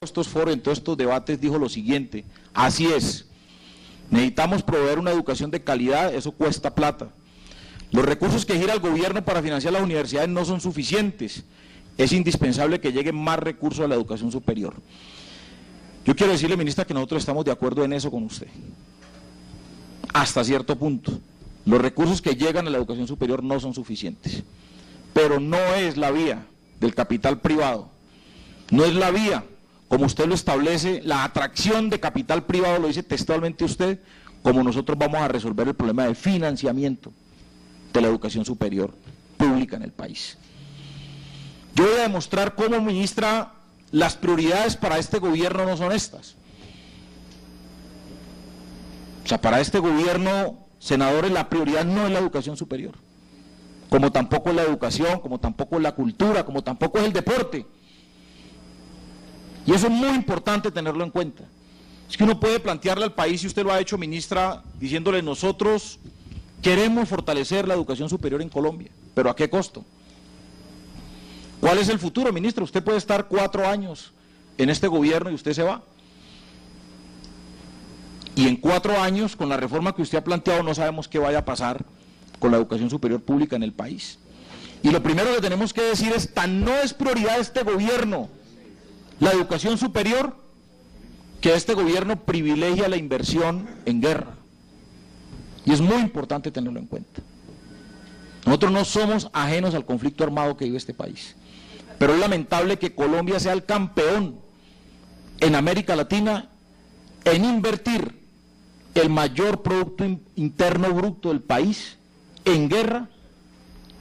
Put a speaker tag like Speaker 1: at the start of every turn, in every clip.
Speaker 1: estos foros, en todos estos debates, dijo lo siguiente: así es, necesitamos proveer una educación de calidad, eso cuesta plata. Los recursos que gira el gobierno para financiar las universidades no son suficientes, es indispensable que lleguen más recursos a la educación superior. Yo quiero decirle, ministra, que nosotros estamos de acuerdo en eso con usted, hasta cierto punto. Los recursos que llegan a la educación superior no son suficientes, pero no es la vía del capital privado, no es la vía, como usted lo establece, la atracción de capital privado, lo dice textualmente usted, como nosotros vamos a resolver el problema de financiamiento de la educación superior pública en el país. Yo voy a demostrar cómo, ministra, las prioridades para este gobierno no son estas. O sea, para este gobierno, senadores, la prioridad no es la educación superior, como tampoco es la educación, como tampoco es la cultura, como tampoco es el deporte. Y eso es muy importante tenerlo en cuenta. Es que uno puede plantearle al país, y usted lo ha hecho, ministra, diciéndole: nosotros queremos fortalecer la educación superior en Colombia, pero ¿a qué costo? ¿Cuál es el futuro, ministra? Usted puede estar 4 años en este gobierno y usted se va. Y en 4 años, con la reforma que usted ha planteado, no sabemos qué vaya a pasar con la educación superior pública en el país. Y lo primero que tenemos que decir es: tan no es prioridad de este gobierno la educación superior, que este gobierno privilegia la inversión en guerra. Y es muy importante tenerlo en cuenta. Nosotros no somos ajenos al conflicto armado que vive este país, pero es lamentable que Colombia sea el campeón en América Latina en invertir el mayor Producto Interno Bruto del país en guerra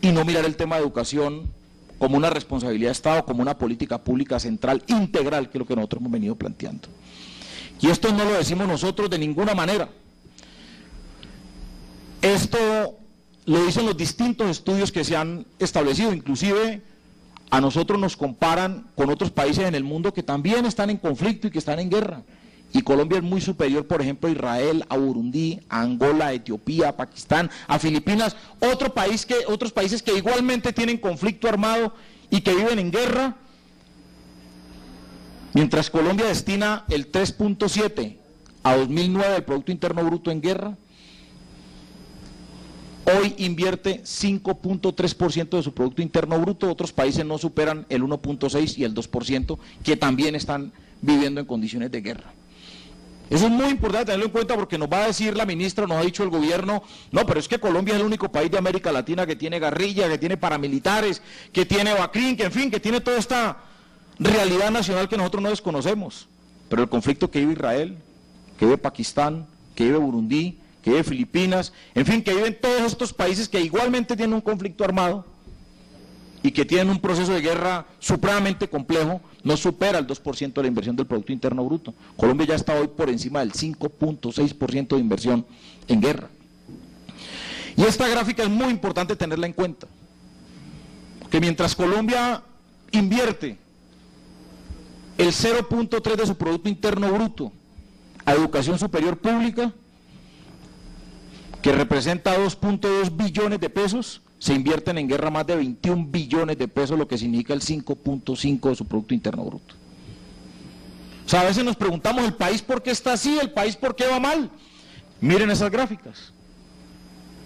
Speaker 1: y no mirar el tema de educación como una responsabilidad de Estado, como una política pública central, integral, que es lo que nosotros hemos venido planteando. Y esto no lo decimos nosotros de ninguna manera. Esto lo dicen los distintos estudios que se han establecido, inclusive a nosotros nos comparan con otros países en el mundo que también están en conflicto y que están en guerra. Y Colombia es muy superior, por ejemplo, a Israel, a Burundi, a Angola, a Etiopía, a Pakistán, a Filipinas, otros países que igualmente tienen conflicto armado y que viven en guerra. Mientras Colombia destina el 3.7 a 2009 del Producto Interno Bruto en guerra, hoy invierte 5.3% de su Producto Interno Bruto, otros países no superan el 1.6 y el 2%, que también están viviendo en condiciones de guerra. Eso es muy importante tenerlo en cuenta, porque nos va a decir la ministra, nos ha dicho el gobierno: no, pero es que Colombia es el único país de América Latina que tiene guerrilla, que tiene paramilitares, que tiene BACRIM, que en fin, que tiene toda esta realidad nacional que nosotros no desconocemos. Pero el conflicto que vive Israel, que vive Pakistán, que vive Burundi, que vive Filipinas, en fin, que viven todos estos países que igualmente tienen un conflicto armado y que tienen un proceso de guerra supremamente complejo, no supera el 2% de la inversión del Producto Interno Bruto. Colombia ya está hoy por encima del 5.6% de inversión en guerra. Y esta gráfica es muy importante tenerla en cuenta, que mientras Colombia invierte el 0.3 de su Producto Interno Bruto a educación superior pública, que representa 2.2 billones de pesos, se invierten en guerra más de 21 billones de pesos, lo que significa el 5.5 de su Producto Interno Bruto. O sea, a veces nos preguntamos: ¿el país por qué está así? ¿El país por qué va mal? Miren esas gráficas.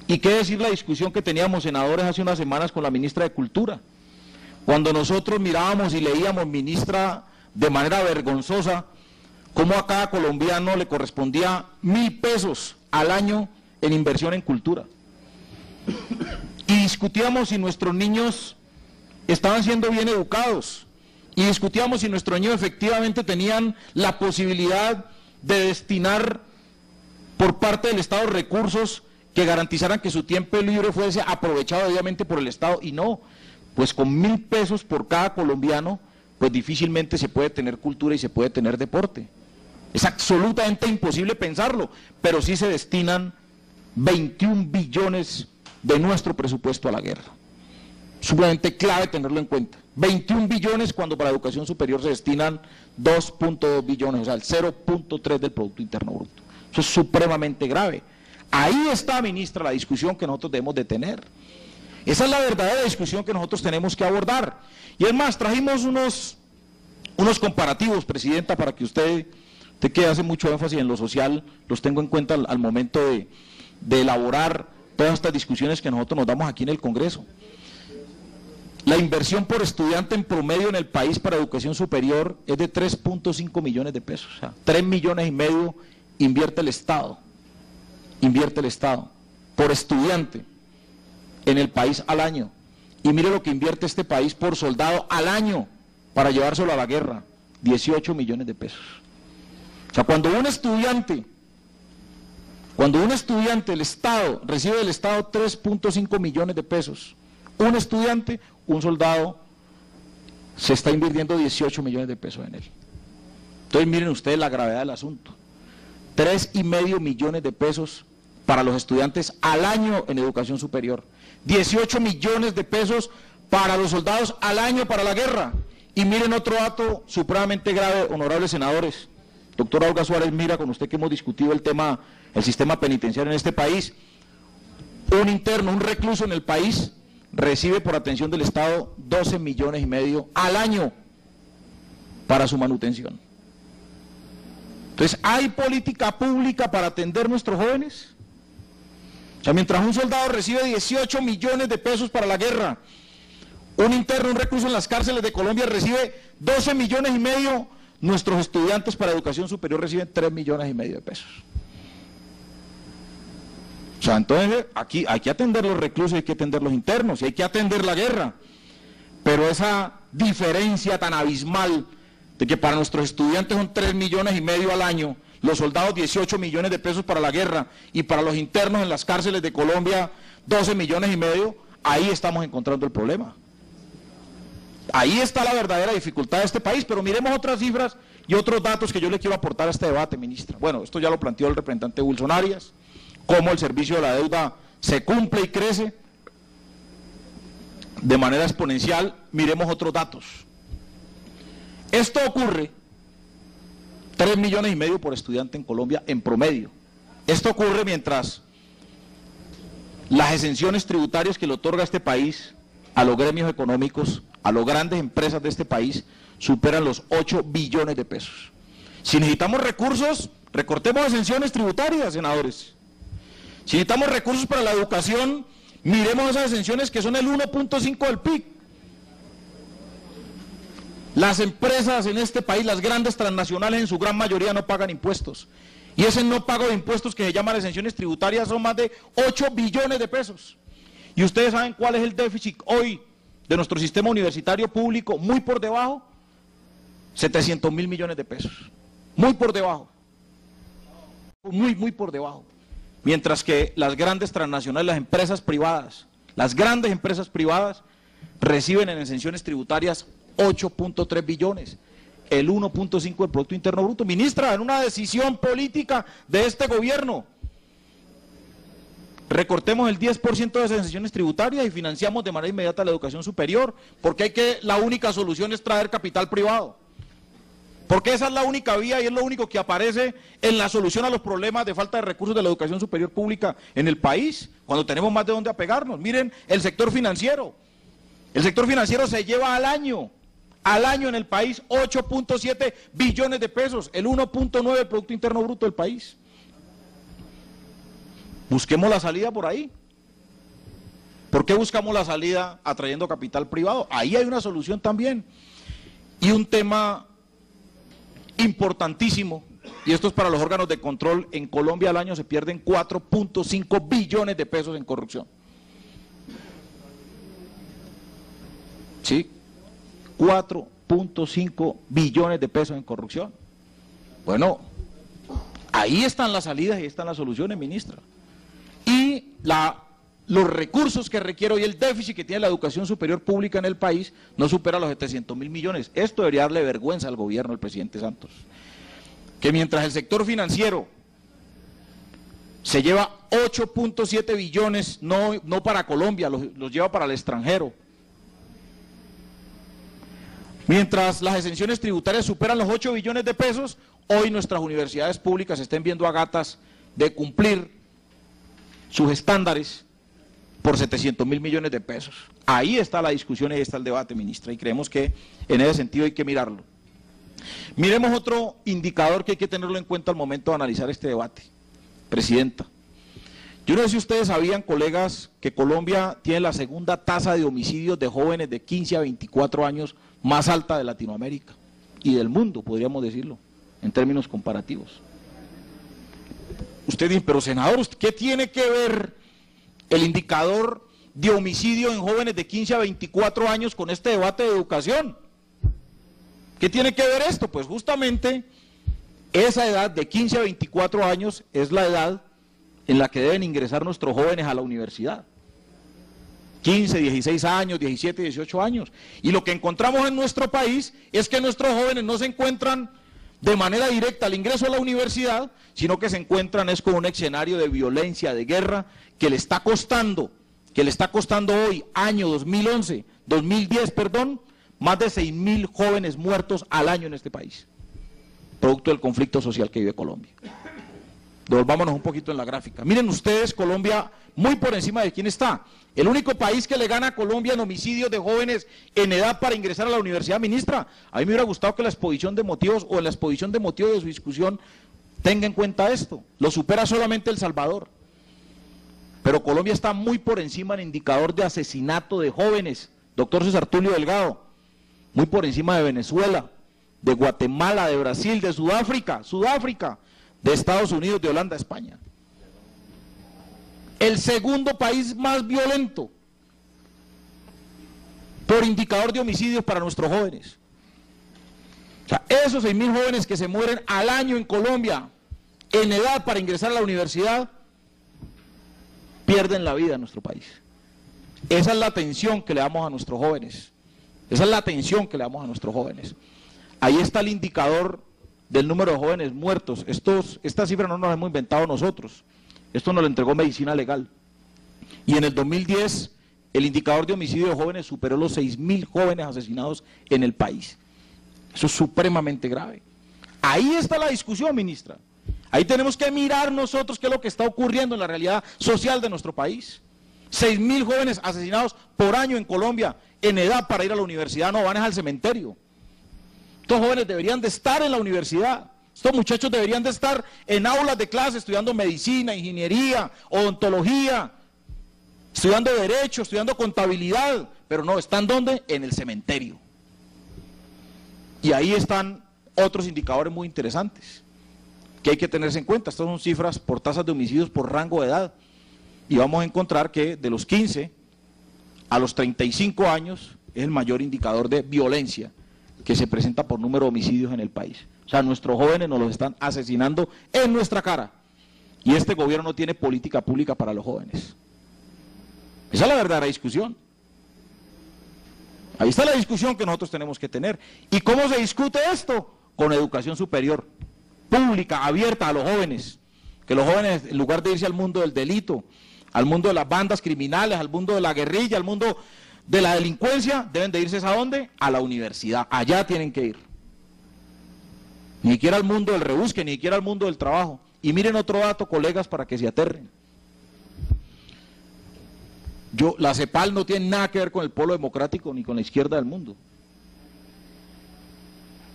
Speaker 1: ¿Y qué decir la discusión que teníamos, senadores, hace unas semanas con la ministra de Cultura? Cuando nosotros mirábamos y leíamos, ministra, de manera vergonzosa, cómo a cada colombiano le correspondía 1.000 pesos al año en inversión en cultura. Y discutíamos si nuestros niños estaban siendo bien educados, y discutíamos si nuestros niños efectivamente tenían la posibilidad de destinar por parte del Estado recursos que garantizaran que su tiempo libre fuese aprovechado obviamente por el Estado. Y no, pues con 1.000 pesos por cada colombiano, pues difícilmente se puede tener cultura y se puede tener deporte. Es absolutamente imposible pensarlo, pero sí se destinan 21 billones de nuestro presupuesto a la guerra. Sumamente clave tenerlo en cuenta. 21 billones cuando para educación superior se destinan 2.2 billones, o sea, el 0.3 del Producto Interno Bruto. Eso es supremamente grave. Ahí está, ministra, la discusión que nosotros debemos de tener. Esa es la verdadera discusión que nosotros tenemos que abordar. Y es más, trajimos unos Unos comparativos, Presidenta, para que usted que hace mucho énfasis en lo social, los tengo en cuenta al momento de elaborar todas estas discusiones que nosotros nos damos aquí en el Congreso. La inversión por estudiante en promedio en el país para educación superior es de 3.5 millones de pesos. O sea, 3,5 millones invierte el Estado por estudiante en el país al año. Y mire lo que invierte este país por soldado al año para llevárselo a la guerra, 18 millones de pesos. O sea, cuando un estudiante, el Estado, recibe del Estado 3.5 millones de pesos, un estudiante, un soldado, se está invirtiendo 18 millones de pesos en él. Entonces miren ustedes la gravedad del asunto. 3,5 millones de pesos para los estudiantes al año en educación superior. 18 millones de pesos para los soldados al año para la guerra. Y miren otro dato supremamente grave, honorables senadores. Doctora Olga Suárez Mira, con usted que hemos discutido el tema, el sistema penitenciario en este país. Un interno, un recluso en el país, recibe por atención del Estado 12,5 millones al año para su manutención. Entonces, ¿hay política pública para atender nuestros jóvenes? O sea, mientras un soldado recibe 18 millones de pesos para la guerra, un interno, un recluso en las cárceles de Colombia recibe 12,5 millones, nuestros estudiantes para educación superior reciben 3,5 millones de pesos. O sea, entonces aquí hay que atender los reclusos, hay que atender los internos, y hay que atender la guerra. Pero esa diferencia tan abismal de que para nuestros estudiantes son 3,5 millones al año, los soldados 18 millones de pesos para la guerra, y para los internos en las cárceles de Colombia 12,5 millones, ahí estamos encontrando el problema. Ahí está la verdadera dificultad de este país, pero miremos otras cifras y otros datos que yo le quiero aportar a este debate, ministra. Bueno, esto ya lo planteó el representante Wilson Arias, cómo el servicio de la deuda se cumple y crece de manera exponencial. Miremos otros datos. Esto ocurre 3,5 millones por estudiante en Colombia en promedio. Esto ocurre mientras las exenciones tributarias que le otorga este país a los gremios económicos, a las grandes empresas de este país, superan los 8 billones de pesos. Si necesitamos recursos, recortemos exenciones tributarias, senadores. Si necesitamos recursos para la educación, miremos esas exenciones que son el 1.5 del PIB. Las empresas en este país, las grandes transnacionales, en su gran mayoría no pagan impuestos. Y ese no pago de impuestos que se llaman exenciones tributarias son más de 8 billones de pesos. Y ustedes saben cuál es el déficit hoy de nuestro sistema universitario público, muy por debajo, 700 mil millones de pesos. Muy por debajo. Muy por debajo. Mientras que las grandes transnacionales, las grandes empresas privadas, reciben en exenciones tributarias 8.3 billones, el 1.5 del Producto Interno Bruto. Ministra, en una decisión política de este gobierno, recortemos el 10% de esas exenciones tributarias y financiamos de manera inmediata la educación superior, porque la única solución es traer capital privado. Porque esa es la única vía y es lo único que aparece en la solución a los problemas de falta de recursos de la educación superior pública en el país, cuando tenemos más de dónde apegarnos. Miren el sector financiero. El sector financiero se lleva al año en el país 8.7 billones de pesos, el 1.9 del Producto Interno Bruto del país. Busquemos la salida por ahí. ¿Por qué buscamos la salida atrayendo capital privado? Ahí hay una solución también. Y un tema importantísimo, y esto es para los órganos de control, en Colombia al año se pierden 4.5 billones de pesos en corrupción. ¿Sí? 4.5 billones de pesos en corrupción. Bueno, ahí están las salidas y ahí están las soluciones, ministra. Y los recursos que requiere hoy, el déficit que tiene la educación superior pública en el país, no supera los 700 mil millones. Esto debería darle vergüenza al gobierno del presidente Santos. Que mientras el sector financiero se lleva 8.7 billones, no para Colombia, los lleva para el extranjero. Mientras las exenciones tributarias superan los 8 billones de pesos, hoy nuestras universidades públicas estén viendo a gatas de cumplir sus estándares por 700 mil millones de pesos. Ahí está la discusión y ahí está el debate, ministra, y creemos que en ese sentido hay que mirarlo. Miremos otro indicador que hay que tenerlo en cuenta al momento de analizar este debate. Presidenta, yo no sé si ustedes sabían, colegas, que Colombia tiene la segunda tasa de homicidios de jóvenes de 15 a 24 años más alta de Latinoamérica y del mundo, podríamos decirlo, en términos comparativos. Usted dice, pero senador, ¿qué tiene que ver el indicador de homicidio en jóvenes de 15 a 24 años con este debate de educación? ¿Qué tiene que ver esto? Pues justamente esa edad de 15 a 24 años es la edad en la que deben ingresar nuestros jóvenes a la universidad. 15, 16 años, 17, 18 años. Y lo que encontramos en nuestro país es que nuestros jóvenes no se encuentran de manera directa al ingreso a la universidad, sino que se encuentran es con un escenario de violencia, de guerra, que le está costando hoy, año 2011, 2010, perdón, más de 6.000 jóvenes muertos al año en este país, producto del conflicto social que vive Colombia. Devolvámonos un poquito en la gráfica. Miren ustedes, Colombia muy por encima de quién está. El único país que le gana a Colombia en homicidios de jóvenes en edad para ingresar a la universidad, ministra. A mí me hubiera gustado que la exposición de motivos o en la exposición de motivos de su discusión tenga en cuenta esto. Lo supera solamente El Salvador. Pero Colombia está muy por encima en indicador de asesinato de jóvenes. Doctor César Tulio Delgado, muy por encima de Venezuela, de Guatemala, de Brasil, de Sudáfrica, de Estados Unidos, de Holanda, España. El segundo país más violento por indicador de homicidios para nuestros jóvenes. O sea, esos 6.000 jóvenes que se mueren al año en Colombia en edad para ingresar a la universidad pierden la vida en nuestro país. Esa es la atención que le damos a nuestros jóvenes. Esa es la atención que le damos a nuestros jóvenes. Ahí está el indicador del número de jóvenes muertos. Esta cifra no nos la hemos inventado nosotros. Esto nos lo entregó Medicina Legal. Y en el 2010, el indicador de homicidio de jóvenes superó los 6.000 jóvenes asesinados en el país. Eso es supremamente grave. Ahí está la discusión, ministra. Ahí tenemos que mirar nosotros qué es lo que está ocurriendo en la realidad social de nuestro país. 6.000 jóvenes asesinados por año en Colombia, en edad para ir a la universidad, no van al cementerio. Estos jóvenes deberían de estar en la universidad. Estos muchachos deberían de estar en aulas de clase estudiando medicina, ingeniería, odontología, estudiando derecho, estudiando contabilidad, pero no, ¿están dónde? En el cementerio. Y ahí están otros indicadores muy interesantes que hay que tenerse en cuenta. Estas son cifras por tasas de homicidios por rango de edad. Y vamos a encontrar que de los 15 a los 35 años es el mayor indicador de violencia que se presenta por número de homicidios en el país. O sea, nuestros jóvenes nos los están asesinando en nuestra cara. Y este gobierno no tiene política pública para los jóvenes. Esa es la verdadera discusión. Ahí está la discusión que nosotros tenemos que tener. ¿Y cómo se discute esto? Con educación superior, pública, abierta a los jóvenes. Que los jóvenes, en lugar de irse al mundo del delito, al mundo de las bandas criminales, al mundo de la guerrilla, al mundo de la delincuencia, deben de irse ¿a dónde? A la universidad. Allá tienen que ir. Ni siquiera al mundo del rebusque, ni siquiera al mundo del trabajo. Y miren otro dato, colegas, para que se aterren. La CEPAL no tiene nada que ver con el polo democrático ni con la izquierda del mundo.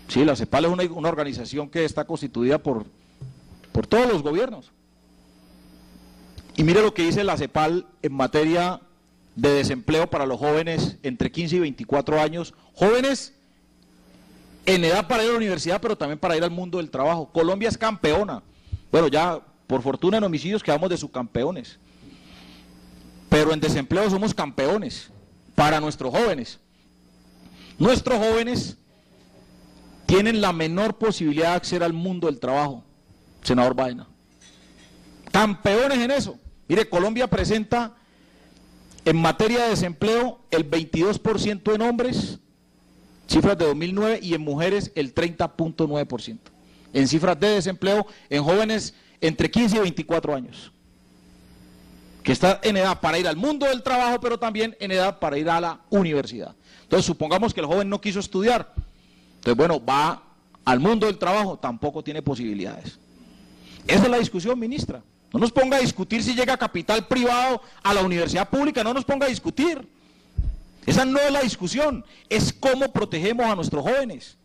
Speaker 1: Sí, la CEPAL es una organización que está constituida por todos los gobiernos. Y mire lo que dice la CEPAL en materia de desempleo para los jóvenes entre 15 y 24 años, jóvenes en edad para ir a la universidad, pero también para ir al mundo del trabajo. Colombia es campeona. Bueno, ya por fortuna en homicidios quedamos de subcampeones. Pero en desempleo somos campeones para nuestros jóvenes. Nuestros jóvenes tienen la menor posibilidad de acceder al mundo del trabajo, senador Baena. Campeones en eso. Mire, Colombia presenta en materia de desempleo el 22% en hombres, cifras de 2009, y en mujeres el 30.9%. En cifras de desempleo en jóvenes entre 15 y 24 años. Que está en edad para ir al mundo del trabajo, pero también en edad para ir a la universidad. Entonces, supongamos que el joven no quiso estudiar. Entonces, bueno, va al mundo del trabajo, tampoco tiene posibilidades. Esa es la discusión, ministra. No nos ponga a discutir si llega capital privado a la universidad pública, no nos ponga a discutir. Esa no es la discusión, es cómo protegemos a nuestros jóvenes.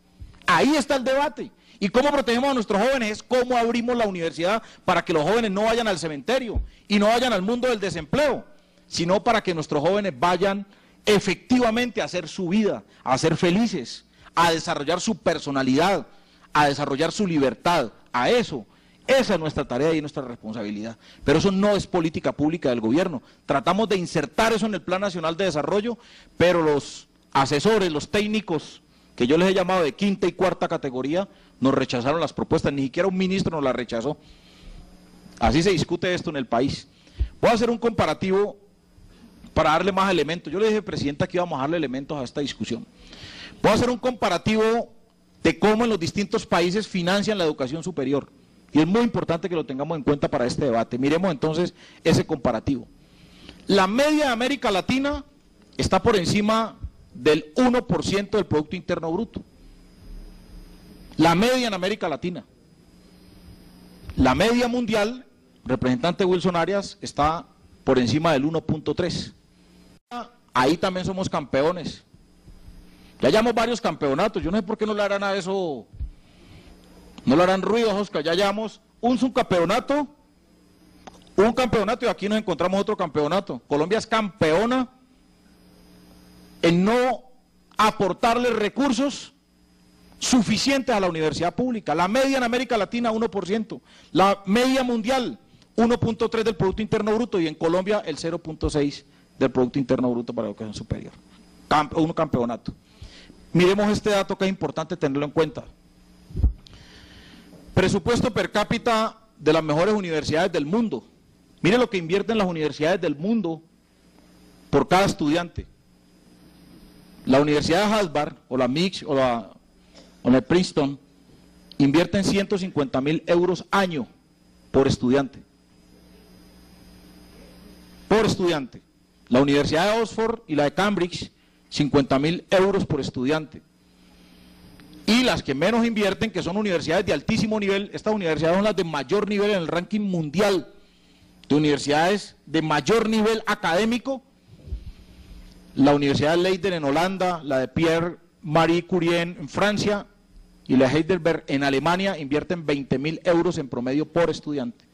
Speaker 1: Ahí está el debate. ¿Y cómo protegemos a nuestros jóvenes? Es cómo abrimos la universidad para que los jóvenes no vayan al cementerio y no vayan al mundo del desempleo, sino para que nuestros jóvenes vayan efectivamente a hacer su vida, a ser felices, a desarrollar su personalidad, a desarrollar su libertad, a eso. Esa es nuestra tarea y nuestra responsabilidad. Pero eso no es política pública del gobierno. Tratamos de insertar eso en el Plan Nacional de Desarrollo, pero los asesores, los técnicos, que yo les he llamado de quinta y cuarta categoría, nos rechazaron las propuestas, ni siquiera un ministro nos las rechazó. Así se discute esto en el país. Voy a hacer un comparativo para darle más elementos. Yo le dije, Presidenta, que íbamos a darle elementos a esta discusión. Voy a hacer un comparativo de cómo en los distintos países financian la educación superior. Y es muy importante que lo tengamos en cuenta para este debate. Miremos entonces ese comparativo. La media de América Latina está por encima del 1% del Producto Interno Bruto. La media en América Latina. La media mundial, representante Wilson Arias, está por encima del 1.3. Ahí también somos campeones. Ya llevamos varios campeonatos. Yo no sé por qué no le harán a eso, no le harán ruido, Oscar. Ya llevamos un subcampeonato, un campeonato y aquí nos encontramos otro campeonato. Colombia es campeona en no aportarle recursos suficientes a la universidad pública. La media en América Latina 1%, la media mundial 1.3 del Producto Interno Bruto y en Colombia el 0.6 del Producto Interno Bruto para la educación superior. Un campeonato. Miremos este dato que es importante tenerlo en cuenta. Presupuesto per cápita de las mejores universidades del mundo. Mire lo que invierten las universidades del mundo por cada estudiante. La Universidad de Harvard, o la Mix, o la Princeton, invierten 150.000 euros año por estudiante. Por estudiante. La Universidad de Oxford y la de Cambridge, 50.000 euros por estudiante. Y las que menos invierten, que son universidades de altísimo nivel, estas universidades son las de mayor nivel en el ranking mundial de universidades de mayor nivel académico. La Universidad de Leiden en Holanda, la de Pierre Marie Curie en Francia y la Heidelberg en Alemania invierten 20.000 euros en promedio por estudiante.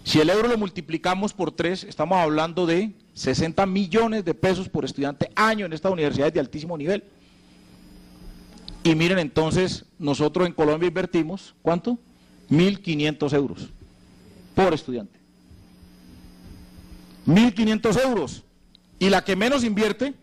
Speaker 1: Si el euro lo multiplicamos por 3, estamos hablando de 60 millones de pesos por estudiante año en estas universidades de altísimo nivel. Y miren entonces, nosotros en Colombia invertimos, ¿cuánto? 1.500 euros por estudiante. 1.500 euros. Y la que menos invierten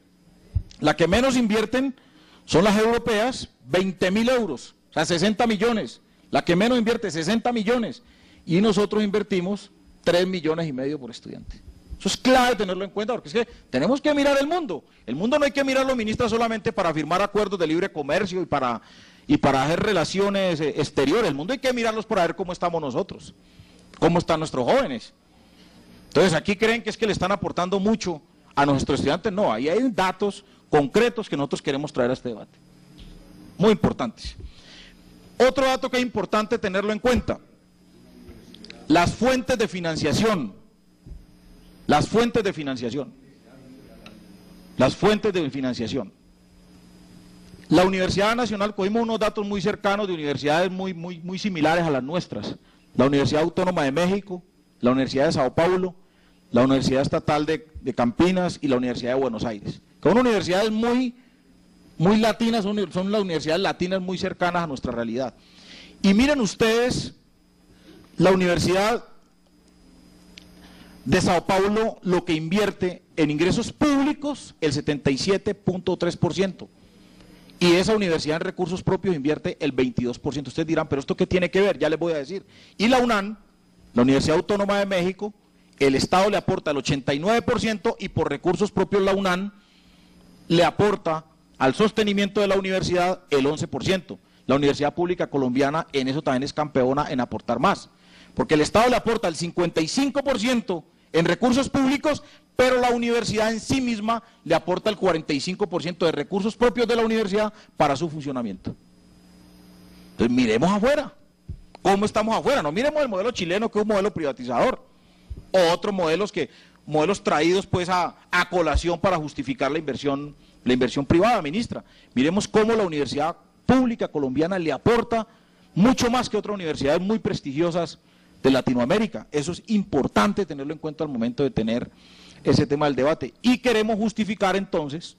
Speaker 1: son las europeas, 20.000 euros, o sea, 60 millones. La que menos invierte, 60 millones. Y nosotros invertimos 3,5 millones por estudiante. Eso es clave tenerlo en cuenta, porque es que tenemos que mirar el mundo. El mundo no hay que mirarlo, ministra, solamente para firmar acuerdos de libre comercio y para hacer relaciones exteriores. El mundo hay que mirarlos para ver cómo estamos nosotros, cómo están nuestros jóvenes. Entonces, aquí creen que es que le están aportando mucho a nuestros estudiantes. No, ahí hay datos concretos que nosotros queremos traer a este debate. Muy importantes. Otro dato que es importante tenerlo en cuenta. Las fuentes de financiación. Las fuentes de financiación. Las fuentes de financiación. La Universidad Nacional, cogimos unos datos muy cercanos de universidades muy similares a las nuestras. La Universidad Autónoma de México, la Universidad de Sao Paulo, la Universidad Estatal de Campinas y la Universidad de Buenos Aires. Que son universidades muy latinas, son las universidades latinas muy cercanas a nuestra realidad. Y miren ustedes, la Universidad de Sao Paulo lo que invierte en ingresos públicos, el 77.3%. Y esa universidad en recursos propios invierte el 22%. Ustedes dirán, pero ¿esto qué tiene que ver? Ya les voy a decir. Y la UNAM, la Universidad Autónoma de México, el Estado le aporta el 89% y por recursos propios la UNAM le aporta al sostenimiento de la universidad el 11%. La Universidad Pública Colombiana en eso también es campeona en aportar más, porque el Estado le aporta el 55% en recursos públicos, pero la universidad en sí misma le aporta el 45% de recursos propios de la universidad para su funcionamiento. Entonces miremos afuera, ¿cómo estamos afuera? No miremos el modelo chileno, que es un modelo privatizador, o otros modelos traídos pues a colación para justificar la inversión privada, ministra. Miremos cómo la universidad pública colombiana le aporta mucho más que otras universidades muy prestigiosas de Latinoamérica. Eso es importante tenerlo en cuenta al momento de tener ese tema del debate. Y queremos justificar entonces,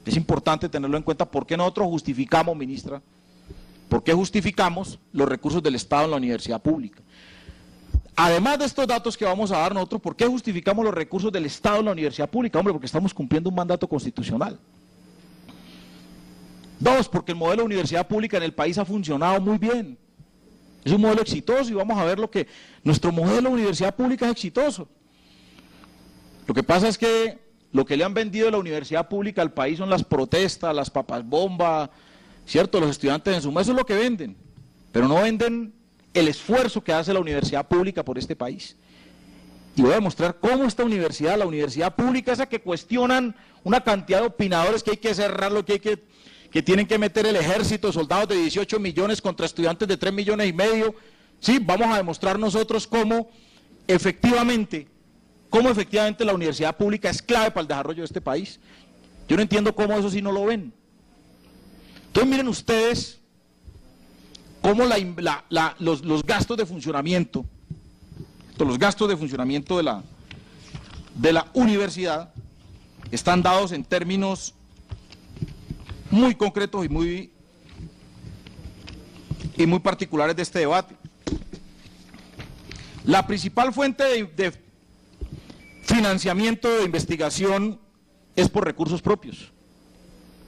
Speaker 1: es importante tenerlo en cuenta, ¿por qué nosotros justificamos, ministra? ¿Por qué justificamos los recursos del Estado en la universidad pública? Además de estos datos que vamos a dar nosotros, ¿por qué justificamos los recursos del Estado en la universidad pública? Hombre, porque estamos cumpliendo un mandato constitucional. Dos, porque el modelo de universidad pública en el país ha funcionado muy bien. Es un modelo exitoso y vamos a ver lo que nuestro modelo de universidad pública es exitoso. Lo que pasa es que lo que le han vendido de la universidad pública al país son las protestas, las papas bomba, ¿cierto? Los estudiantes en suma, eso es lo que venden, pero no venden el esfuerzo que hace la universidad pública por este país. Y voy a demostrar cómo esta universidad, la universidad pública, esa que cuestionan una cantidad de opinadores que hay que cerrarlo, que tienen que meter el ejército, soldados de 18 millones contra estudiantes de 3 millones y medio. Sí, vamos a demostrar nosotros cómo efectivamente la universidad pública es clave para el desarrollo de este país. Yo no entiendo cómo eso sí no lo ven. Entonces miren ustedes cómo los gastos de funcionamiento, de la universidad están dados en términos muy concretos y muy particulares de este debate. La principal fuente de financiamiento de investigación es por recursos propios.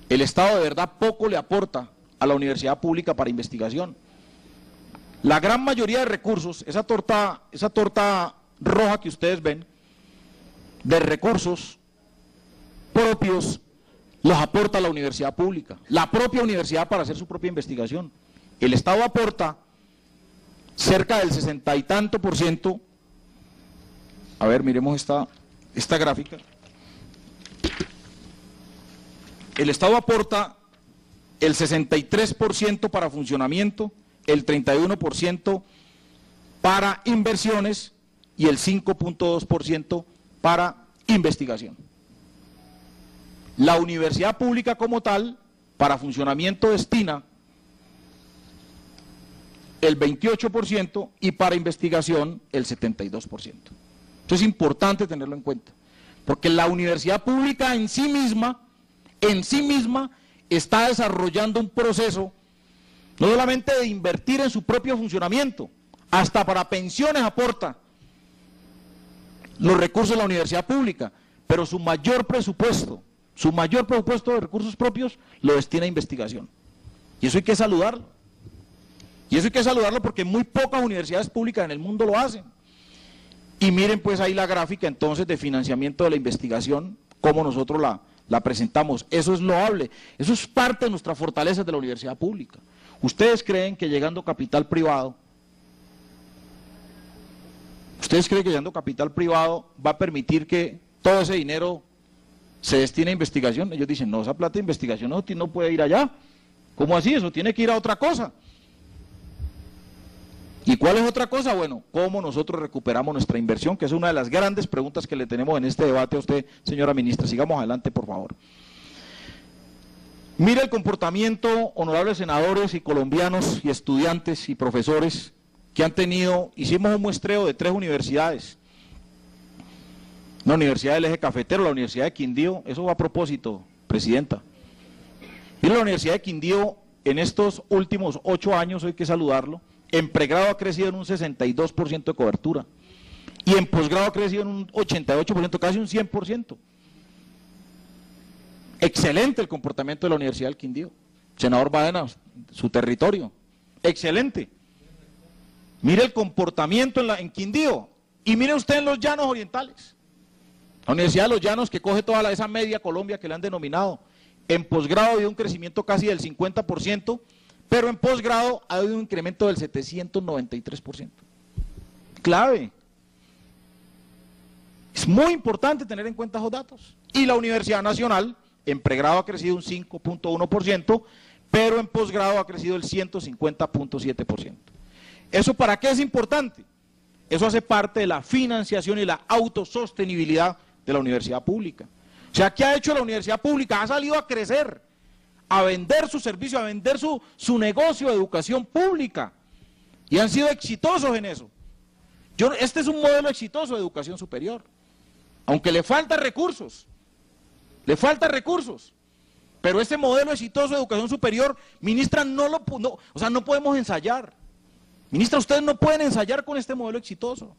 Speaker 1: El Estado de verdad poco le aporta a la universidad pública para investigación. La gran mayoría de recursos, esa torta roja que ustedes ven, de recursos propios, los aporta la universidad pública, la propia universidad para hacer su propia investigación. El Estado aporta cerca del 60 y tanto %, a ver, miremos esta gráfica. El Estado aporta el 63% para funcionamiento, el 31% para inversiones y el 5.2% para investigación. La universidad pública como tal, para funcionamiento destina el 28% y para investigación el 72%. Esto es importante tenerlo en cuenta, porque la universidad pública en sí misma está desarrollando un proceso no solamente de invertir en su propio funcionamiento, hasta para pensiones aporta los recursos de la universidad pública, pero su mayor presupuesto de recursos propios lo destina a investigación. Y eso hay que saludarlo. Y eso hay que saludarlo porque muy pocas universidades públicas en el mundo lo hacen. Y miren pues ahí la gráfica entonces de financiamiento de la investigación, cómo nosotros la presentamos. Eso es loable, eso es parte de nuestra fortaleza de la universidad pública. ¿Ustedes creen que llegando capital privado va a permitir que todo ese dinero se destine a investigación? Ellos dicen, no, esa plata de investigación no puede ir allá. ¿Cómo así? Eso tiene que ir a otra cosa. ¿Y cuál es otra cosa? Bueno, ¿cómo nosotros recuperamos nuestra inversión? Que es una de las grandes preguntas que le tenemos en este debate a usted, señora ministra. Sigamos adelante, por favor. Mire el comportamiento, honorables senadores y colombianos y estudiantes y profesores que han tenido, hicimos un muestreo de 3 universidades. La Universidad del Eje Cafetero, la Universidad de Quindío, eso va a propósito, presidenta. Mire, la Universidad de Quindío en estos últimos 8 años, hay que saludarlo, en pregrado ha crecido en un 62% de cobertura y en posgrado ha crecido en un 88%, casi un 100%. Excelente el comportamiento de la Universidad del Quindío. Senador Baena, su territorio, excelente. Mire el comportamiento en Quindío y mire usted en los Llanos Orientales. La Universidad de los Llanos, que coge toda esa media Colombia que le han denominado, en posgrado ha habido un crecimiento casi del 50%, pero en posgrado ha habido un incremento del 793%. Clave. Es muy importante tener en cuenta esos datos. Y la Universidad Nacional, en pregrado ha crecido un 5.1%, pero en posgrado ha crecido el 150.7%. ¿Eso para qué es importante? Eso hace parte de la financiación y la autosostenibilidad de la universidad pública. O sea, ¿qué ha hecho la universidad pública? Ha salido a crecer, a vender su servicio, a vender su negocio de educación pública. Y han sido exitosos en eso. Este es un modelo exitoso de educación superior. Aunque le faltan recursos. Pero ese modelo exitoso de educación superior, ministra, no podemos ensayar. Ministra, ustedes no pueden ensayar con este modelo exitoso.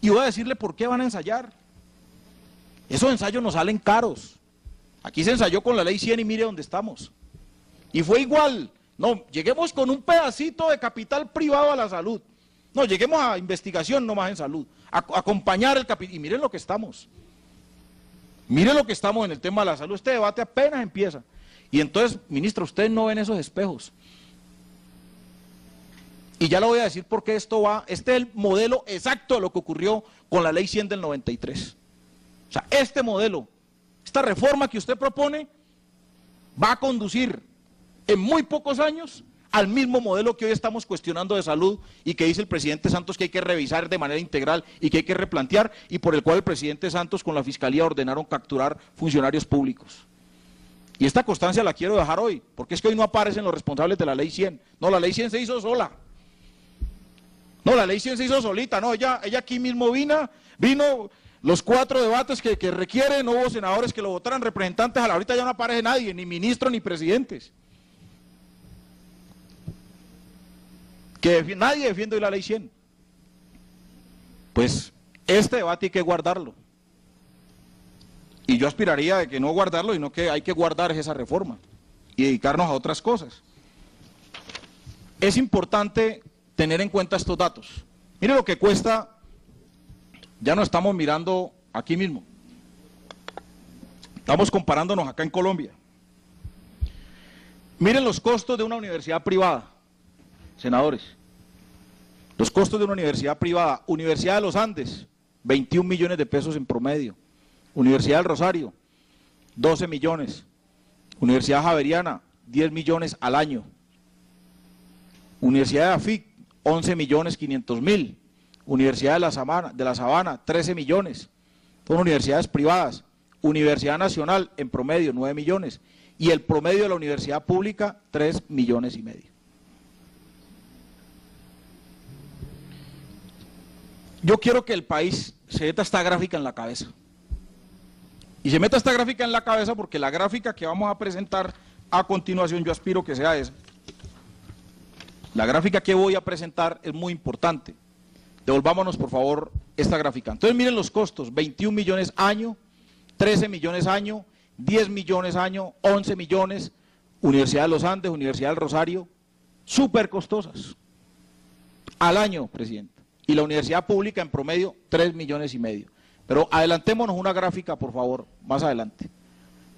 Speaker 1: Y voy a decirle por qué van a ensayar. Esos ensayos nos salen caros. Aquí se ensayó con la ley 100 y mire dónde estamos. Y fue igual. No, lleguemos con un pedacito de capital privado a la salud. No, lleguemos a investigación nomás en salud. A acompañar el capital. Y miren lo que estamos. Miren lo que estamos en el tema de la salud. Este debate apenas empieza. Y entonces, ministra, ustedes no ven esos espejos. Y ya le voy a decir por qué esto va. Este es el modelo exacto de lo que ocurrió con la ley 100 del 93. O sea, este modelo, esta reforma que usted propone, va a conducir en muy pocos años al mismo modelo que hoy estamos cuestionando de salud y que dice el presidente Santos que hay que revisar de manera integral y que hay que replantear, y por el cual el presidente Santos con la Fiscalía ordenaron capturar funcionarios públicos. Y esta constancia la quiero dejar hoy, porque es que hoy no aparecen los responsables de la ley 100. No, la ley 100 se hizo sola. No, la ley 100 se hizo solita. No, ella aquí mismo vino los 4 debates que requieren, no hubo senadores que lo votaran, representantes, ahorita ya no aparece nadie, ni ministros ni presidentes. Que nadie defiende hoy la ley 100. Pues este debate hay que guardarlo. Y yo aspiraría a que no guardarlo, sino que hay que guardar esa reforma y dedicarnos a otras cosas. Es importante tener en cuenta estos datos. Mire lo que cuesta, ya no estamos mirando aquí mismo, estamos comparándonos acá en Colombia. Miren los costos de una universidad privada, senadores. Los costos de una universidad privada: Universidad de los Andes, 21 millones de pesos en promedio. Universidad del Rosario, 12 millones. Universidad Javeriana, 10 millones al año. Universidad de AFIC, 11 millones 500 mil. Universidad de la Sabana, 13 millones. Son universidades privadas. Universidad Nacional, en promedio, 9 millones. Y el promedio de la universidad pública, 3 millones y medio. Yo quiero que el país se meta esta gráfica en la cabeza. Y se meta esta gráfica en la cabeza porque la gráfica que vamos a presentar a continuación, yo aspiro que sea esa. La gráfica que voy a presentar es muy importante. Devolvámonos, por favor, esta gráfica. Entonces, miren los costos: 21 millones año, 13 millones año, 10 millones año, 11 millones. Universidad de los Andes, Universidad del Rosario, súper costosas. Al año, presidente. Y la universidad pública en promedio, 3 millones y medio. Pero adelantémonos una gráfica, por favor, más adelante.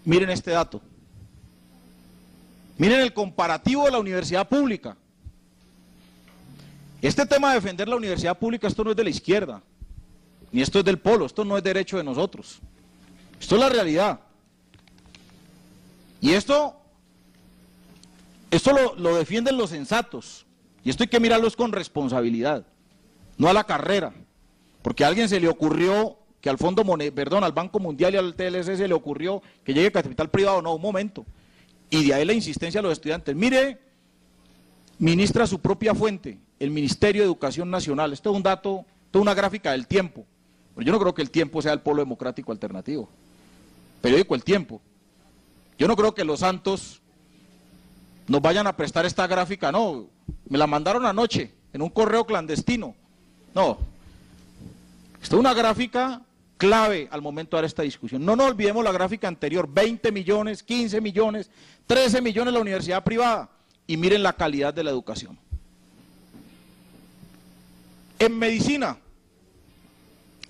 Speaker 1: Miren este dato. Miren el comparativo de la universidad pública. Este tema de defender la universidad pública, esto no es de la izquierda, ni esto es del polo, esto no es derecho de nosotros. Esto es la realidad. Y esto lo defienden los sensatos. Y esto hay que mirarlo con responsabilidad, no a la carrera. Porque a alguien se le ocurrió que al al Banco Mundial y al TLC se le ocurrió que llegue capital privado. No, un momento. Y de ahí la insistencia de los estudiantes. Mire, ministra, su propia fuente, el Ministerio de Educación Nacional. Esto es un dato, esto es una gráfica del Tiempo. Pero yo no creo que el Tiempo sea el polo democrático alternativo. Periódico El Tiempo. Yo no creo que los Santos nos vayan a prestar esta gráfica. No, me la mandaron anoche en un correo clandestino. No. Esto es una gráfica clave al momento de dar esta discusión. No nos olvidemos la gráfica anterior: 20 millones, 15 millones, 13 millones la universidad privada. Y miren la calidad de la educación. En medicina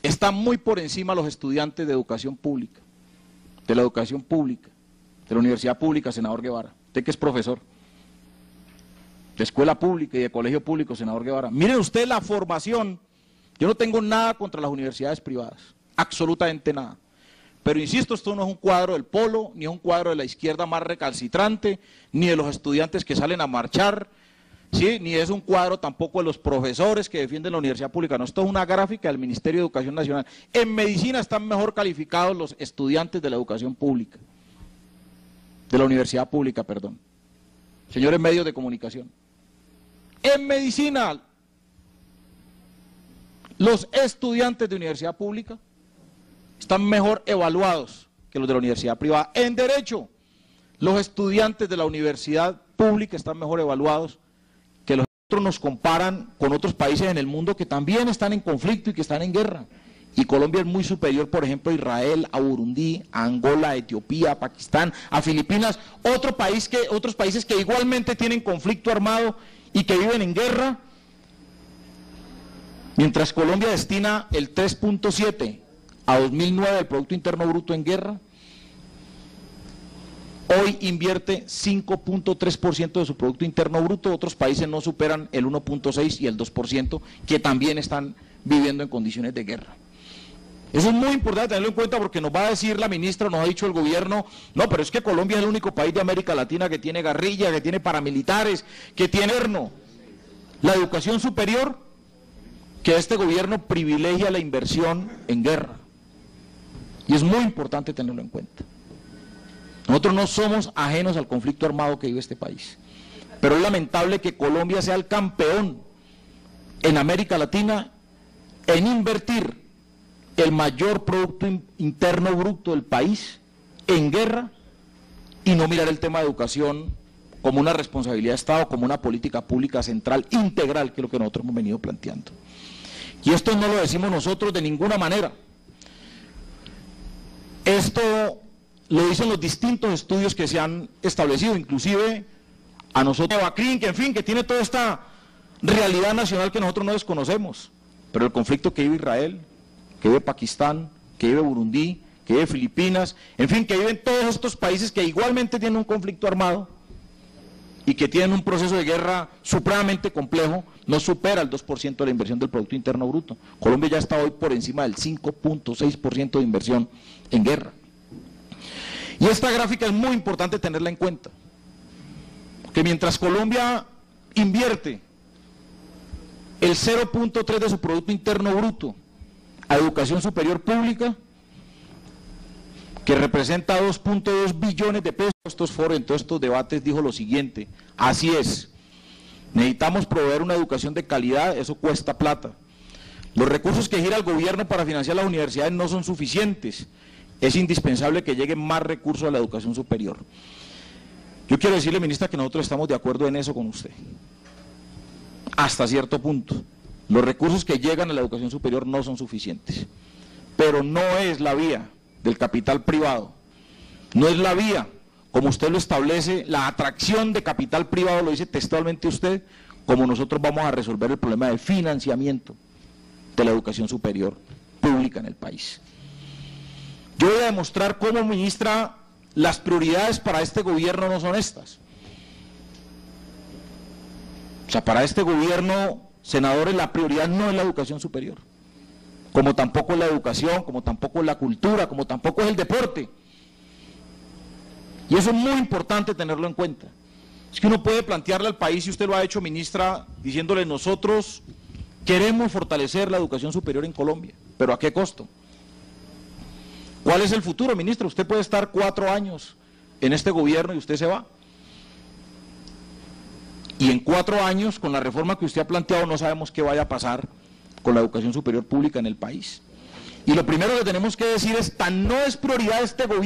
Speaker 1: están muy por encima los estudiantes de educación pública, de la educación pública, de la universidad pública, senador Guevara. Usted que es profesor de escuela pública y de colegio público, senador Guevara. Miren usted la formación. Yo no tengo nada contra las universidades privadas, absolutamente nada. Pero insisto, esto no es un cuadro del polo, ni es un cuadro de la izquierda más recalcitrante, ni de los estudiantes que salen a marchar, ¿sí? Ni es un cuadro tampoco de los profesores que defienden la universidad pública. No, esto es una gráfica del Ministerio de Educación Nacional. En medicina están mejor calificados los estudiantes de la educación pública. de la universidad pública, perdón. Señores medios de comunicación. En medicina, los estudiantes de universidad pública están mejor evaluados que los de la universidad privada. En derecho, los estudiantes de la universidad pública están mejor evaluados que los otros. Nos comparan con otros países en el mundo que también están en conflicto y que están en guerra. Y Colombia es muy superior, por ejemplo, a Israel, a Burundi, a Angola, a Etiopía, a Pakistán, a Filipinas, otros países que igualmente tienen conflicto armado y que viven en guerra. Mientras Colombia destina el 3.7 a 2009 del Producto Interno Bruto en guerra, hoy invierte 5.3% de su Producto Interno Bruto, otros países no superan el 1.6 y el 2%, que también están viviendo en condiciones de guerra. Eso es muy importante tenerlo en cuenta porque nos va a decir la ministra, nos ha dicho el gobierno, no, pero es que Colombia es el único país de América Latina que tiene guerrilla, que tiene paramilitares, que tiene la educación superior, que este gobierno privilegia la inversión en guerra. Y es muy importante tenerlo en cuenta. Nosotros no somos ajenos al conflicto armado que vive este país, pero es lamentable que Colombia sea el campeón en América Latina en invertir el mayor Producto Interno Bruto del país en guerra y no mirar el tema de educación como una responsabilidad de Estado, como una política pública central, integral, que es lo que nosotros hemos venido planteando. Y esto no lo decimos nosotros de ninguna manera. Esto lo dicen los distintos estudios que se han establecido, inclusive a nosotros, Bacrin, que en fin, que tiene toda esta realidad nacional que nosotros no desconocemos, pero el conflicto que vive Israel, que vive Pakistán, que vive Burundi, que vive Filipinas, en fin, que viven todos estos países que igualmente tienen un conflicto armado y que tienen un proceso de guerra supremamente complejo, no supera el 2% de la inversión del Producto Interno Bruto. Colombia ya está hoy por encima del 5.6% de inversión en guerra. Y esta gráfica es muy importante tenerla en cuenta, que mientras Colombia invierte el 0.3 de su Producto Interno Bruto a educación superior pública, que representa 2.2 billones de pesos, en todos estos debates dijo lo siguiente: así es, necesitamos proveer una educación de calidad, eso cuesta plata. Los recursos que gira el gobierno para financiar las universidades no son suficientes, es indispensable que lleguen más recursos a la educación superior. Yo quiero decirle, ministra, que nosotros estamos de acuerdo en eso con usted, hasta cierto punto. Los recursos que llegan a la educación superior no son suficientes, pero no es la vía del capital privado, no es la vía, como usted lo establece, la atracción de capital privado, lo dice textualmente usted, como nosotros vamos a resolver el problema del financiamiento de la educación superior pública en el país. Yo voy a demostrar cómo, ministra, las prioridades para este gobierno no son estas. O sea, para este gobierno, senadores, la prioridad no es la educación superior, como tampoco es la educación, como tampoco es la cultura, como tampoco es el deporte. Y eso es muy importante tenerlo en cuenta. Es que uno puede plantearle al país, y usted lo ha hecho, ministra, diciéndole: nosotros queremos fortalecer la educación superior en Colombia, pero ¿a qué costo? ¿Cuál es el futuro, ministra? Usted puede estar 4 años en este gobierno y usted se va. Y en 4 años, con la reforma que usted ha planteado, no sabemos qué vaya a pasar con la educación superior pública en el país. Y lo primero que tenemos que decir es: tan no es prioridad este gobierno